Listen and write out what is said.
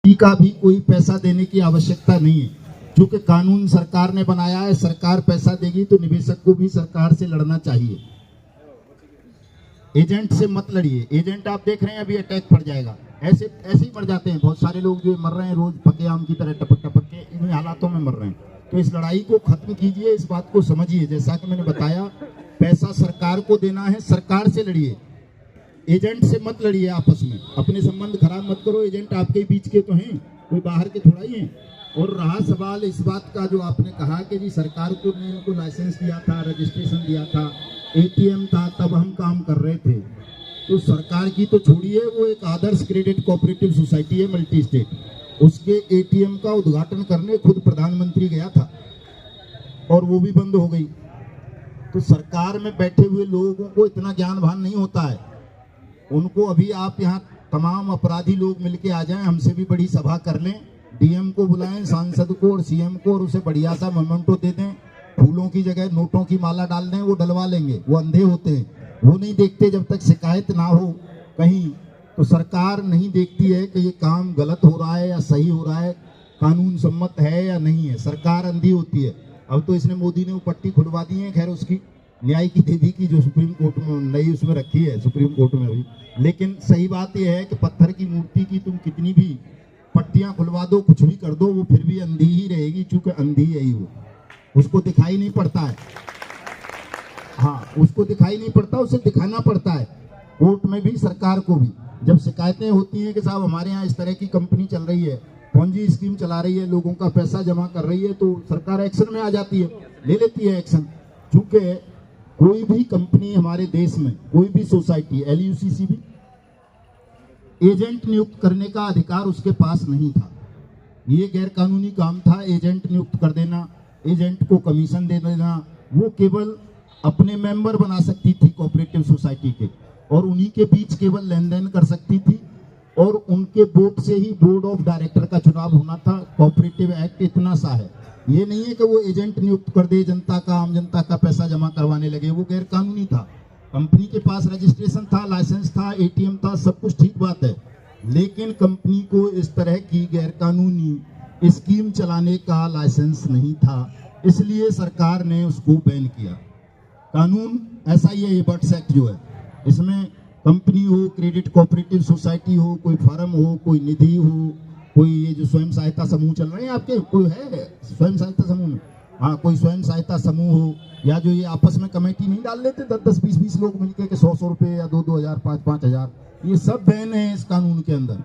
का भी कोई पैसा देने की आवश्यकता नहीं है, क्योंकि कानून सरकार ने बनाया है। सरकार पैसा देगी तो निवेशक को भी सरकार से लड़ना चाहिए। एजेंट से मत लड़िए। एजेंट आप देख रहे हैं अभी अटैक पड़ जाएगा, ऐसे ही मर जाते हैं बहुत सारे लोग जो मर रहे हैं रोज पके आम की तरह टपक टपक के इन हालातों में मर रहे हैं। तो इस लड़ाई को खत्म कीजिए, इस बात को समझिए। जैसा कि मैंने बताया, पैसा सरकार को देना है, सरकार से लड़िए, एजेंट से मत लड़िए। आपस में अपने संबंध खराब मत करो। एजेंट आपके बीच के तो हैं, कोई बाहर के थोड़ा ही हैं। और रहा सवाल इस बात का जो आपने कहा कि जी सरकार को ने इनको लाइसेंस दिया था, रजिस्ट्रेशन दिया था, एटीएम था, तब हम काम कर रहे थे। तो सरकार की तो छोड़िए, वो एक आदर्श क्रेडिट कोऑपरेटिव सोसाइटी है मल्टी स्टेट, उसके एटीएम का उद्घाटन करने खुद प्रधानमंत्री गया था और वो भी बंद हो गई। तो सरकार में बैठे हुए लोगों को इतना ज्ञान भान नहीं होता है। उनको अभी आप यहाँ तमाम अपराधी लोग मिलके आ जाएं, हमसे भी बड़ी सभा कर लें, डीएम को बुलाएं, सांसद को और सीएम को, और उसे बढ़िया सा मोमेंटो दे दें, फूलों की जगह नोटों की माला डाल दें, वो डलवा लेंगे। वो अंधे होते हैं, वो नहीं देखते जब तक शिकायत ना हो कहीं। तो सरकार नहीं देखती है कि ये काम गलत हो रहा है या सही हो रहा है, कानून सम्मत है या नहीं है। सरकार अंधी होती है। अब तो इसने मोदी ने वो पट्टी खुलवा दी है, खैर उसकी न्याय की देवी की, जो सुप्रीम कोर्ट में नई उसमें रखी है, सुप्रीम कोर्ट में अभी। लेकिन सही बात यह है कि पत्थर की मूर्ति की तुम कितनी भी पट्टियां खुलवा दो, कुछ भी कर दो, वो फिर भी अंधी ही रहेगी, चूंकि अंधी है ही वो, उसको दिखाई नहीं पड़ता है। हाँ, उसको दिखाई नहीं पड़ता, उसे दिखाना पड़ता है। कोर्ट में भी, सरकार को भी जब शिकायतें होती हैं कि साहब हमारे यहाँ इस तरह की कंपनी चल रही है, पंजी स्कीम चला रही है, लोगों का पैसा जमा कर रही है, तो सरकार एक्शन में आ जाती है, ले लेती है एक्शन। चूंकि कोई भी कंपनी हमारे देश में, कोई भी सोसाइटी, LUCC भी, एजेंट नियुक्त करने का अधिकार उसके पास नहीं था। ये गैर कानूनी काम था, एजेंट नियुक्त कर देना, एजेंट को कमीशन दे देना। वो केवल अपने मेंबर बना सकती थी कोऑपरेटिव सोसाइटी के, और उन्हीं के बीच केवल लेन देन कर सकती थी, और उनके वोट से ही बोर्ड ऑफ डायरेक्टर का चुनाव होना था। कोऑपरेटिव एक्ट इतना सा है, ये नहीं है कि वो एजेंट नियुक्त कर दे, जनता का, आम जनता का पैसा जमा करवाने लगे। वो गैर कानूनी था। कंपनी के पास रजिस्ट्रेशन था, लाइसेंस था, एटीएम था, सब कुछ ठीक बात है, लेकिन कंपनी को इस तरह की गैर कानूनी स्कीम चलाने का लाइसेंस नहीं था, इसलिए सरकार ने उसको बैन किया। कानून ऐसा ही है, ये बट्स एक्ट जो है, इसमें कंपनी हो, क्रेडिट कोऑपरेटिव सोसाइटी हो, कोई फर्म हो, कोई निधि हो, कोई ये जो स्वयं सहायता समूह चल रहे हैं आपके, कोई है स्वयं सहायता समूह में, हाँ, कोई स्वयं सहायता समूह हो, या जो ये आपस में कमेटी नहीं डाल लेते 10-10, 20-20 लोग मिलके के 100-100 रुपये या 2-2 हज़ार, 5-5 हज़ार, ये सब बैन है इस कानून के अंदर।